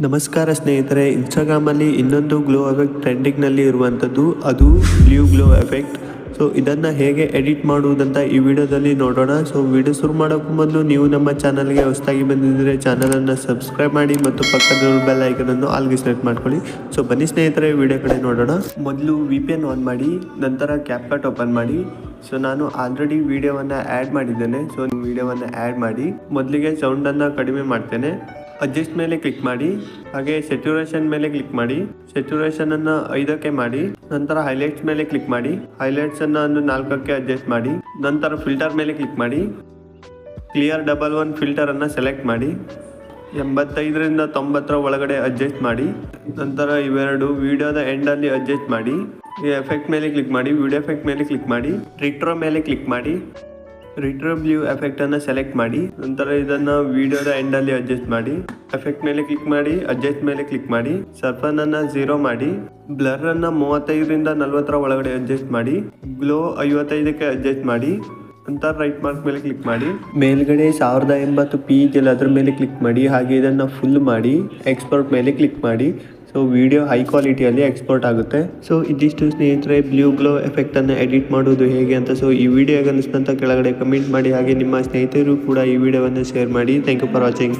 ನಮಸ್ಕಾರ ಸ್ನೇಹಿತರೆ, ಇನ್ಸ್ಟಾಗ್ರಾಮಲ್ಲಿ ಇನ್ನೊಂದು ಗ್ಲೋ ಎಫೆಕ್ಟ್ ಟ್ರೆಂಡಿಂಗ್ನಲ್ಲಿ ಇರುವಂಥದ್ದು, ಅದು ಬ್ಲೂ ಗ್ಲೋ ಎಫೆಕ್ಟ್. ಸೊ ಇದನ್ನು ಹೇಗೆ ಎಡಿಟ್ ಮಾಡುವುದಂತ ಈ ವಿಡಿಯೋದಲ್ಲಿ ನೋಡೋಣ. ಸೊ ವಿಡಿಯೋ ಶುರು ಮಾಡೋಕ್ಕೂ ಮೊದಲು ನೀವು ನಮ್ಮ ಚಾನಲ್ಗೆ ಹೊಸದಾಗಿ ಬಂದಿದ್ದರೆ ಚಾನಲನ್ನು ಸಬ್ಸ್ಕ್ರೈಬ್ ಮಾಡಿ ಮತ್ತು ಪಕ್ಕದ ಬೆಲ್ ಐಕನನ್ನು ಆಲ್ಗೆ ಸೆಲೆಕ್ಟ್ ಮಾಡ್ಕೊಳ್ಳಿ. ಸೊ ಬನ್ನಿ ಸ್ನೇಹಿತರೆ, ವಿಡಿಯೋ ಕಡೆ ನೋಡೋಣ. ಮೊದಲು VPN ಆನ್ ಮಾಡಿ, ನಂತರ ಕ್ಯಾಪ್ಕಟ್ ಓಪನ್ ಮಾಡಿ. ಸೊ ನಾನು ಆಲ್ರೆಡಿ ವಿಡಿಯೋವನ್ನು ಆ್ಯಡ್ ಮಾಡಿದ್ದೇನೆ. ಸೊ ವಿಡಿಯೋವನ್ನು ಆ್ಯಡ್ ಮಾಡಿ, ಮೊದಲಿಗೆ ಸೌಂಡನ್ನು ಕಡಿಮೆ ಮಾಡ್ತೇನೆ. ಅಡ್ಜಸ್ಟ್ ಮೇಲೆ ಕ್ಲಿಕ್ ಮಾಡಿ, ಹಾಗೆ ಸ್ಯಾಚುರೇಷನ್ ಮೇಲೆ ಕ್ಲಿಕ್ ಮಾಡಿ. ಸ್ಯಾಚುರೇಷನ್ ಅನ್ನು 5ಕ್ಕೆ ಮಾಡಿ. ನಂತರ ಹೈಲೈಟ್ಸ್ ಮೇಲೆ ಕ್ಲಿಕ್ ಮಾಡಿ. ಹೈಲೈಟ್ಸ್ ಅನ್ನು 4ಕ್ಕೆ ಅಡ್ಜಸ್ಟ್ ಮಾಡಿ. ನಂತರ ಫಿಲ್ಟರ್ ಮೇಲೆ ಕ್ಲಿಕ್ ಮಾಡಿ. ಕ್ಲಿಯರ್ 11 ಫಿಲ್ಟರ್ ಅನ್ನು ಸೆಲೆಕ್ಟ್ ಮಾಡಿ. 85ರಿಂದ 90 ಒಳಗಡೆ ಅಡ್ಜಸ್ಟ್ ಮಾಡಿ. ನಂತರ ಇವೆರಡು ವಿಡಿಯೋದ ಎಂಡಲ್ಲಿ ಅಡ್ಜಸ್ಟ್ ಮಾಡಿ. ಈ ಎಫೆಕ್ಟ್ ಮೇಲೆ ಕ್ಲಿಕ್ ಮಾಡಿ. ವಿಡಿಯೋ ಎಫೆಕ್ಟ್ ಮೇಲೆ ಕ್ಲಿಕ್ ಮಾಡಿ. ರಿಟ್ರೋ ಮೇಲೆ ಕ್ಲಿಕ್ ಮಾಡಿ. ರಿಟ್ರೋ ಬ್ಲೂ ಎಫೆಕ್ಟ್ ಅನ್ನು ಸೆಲೆಕ್ಟ್ ಮಾಡಿ. ನಂತರ ಇದನ್ನು ವಿಡಿಯೋದ ಎಂಡಲ್ಲಿ ಅಡ್ಜಸ್ಟ್ ಮಾಡಿ. ಎಫೆಕ್ಟ್ ಮೇಲೆ ಕ್ಲಿಕ್ ಮಾಡಿ. ಅಡ್ಜಸ್ಟ್ ಮೇಲೆ ಕ್ಲಿಕ್ ಮಾಡಿ. ಸರ್ಫನ್ ಅನ್ನು 0 ಮಾಡಿ. ಬ್ಲರ್ ಅನ್ನು 35ರಿಂದ 40 ಒಳಗಡೆ ಅಡ್ಜಸ್ಟ್ ಮಾಡಿ. ಗ್ಲೋ 55ಕ್ಕೆ ಅಡ್ಜಸ್ಟ್ ಮಾಡಿ. ನಂತರ ರೈಟ್ ಮಾರ್ಕ್ ಮೇಲೆ ಕ್ಲಿಕ್ ಮಾಡಿ. ಮೇಲ್ಗಡೆ 1080p ಇದೆಯಲ್ಲ, ಅದ್ರ ಮೇಲೆ ಕ್ಲಿಕ್ ಮಾಡಿ. ಹಾಗೆ ಇದನ್ನು ಫುಲ್ ಮಾಡಿ. ಎಕ್ಸ್ಪೋರ್ಟ್ ಮೇಲೆ ಕ್ಲಿಕ್ ಮಾಡಿ. ಸೊ ವಿಡಿಯೋ ಹೈ ಕ್ವಾಲಿಟಿಯಲ್ಲಿ ಎಕ್ಸ್ಪೋರ್ಟ್ ಆಗುತ್ತೆ. ಸೊ ಇದಿಷ್ಟು ಸ್ನೇಹಿತರೆ, ಬ್ಲೂ ಗ್ಲೋ ಎಫೆಕ್ಟನ್ನು ಎಡಿಟ್ ಮಾಡೋದು ಹೇಗೆ ಅಂತ. ಸೊ ಈ ವಿಡಿಯೋ ಅನಿಸ್ತಂತ ಕೆಳಗಡೆ ಕಮೆಂಟ್ ಮಾಡಿ. ಹಾಗೆ ನಿಮ್ಮ ಸ್ನೇಹಿತರು ಕೂಡ ಈ ವಿಡಿಯೋವನ್ನು ಶೇರ್ ಮಾಡಿ. Thank you for watching.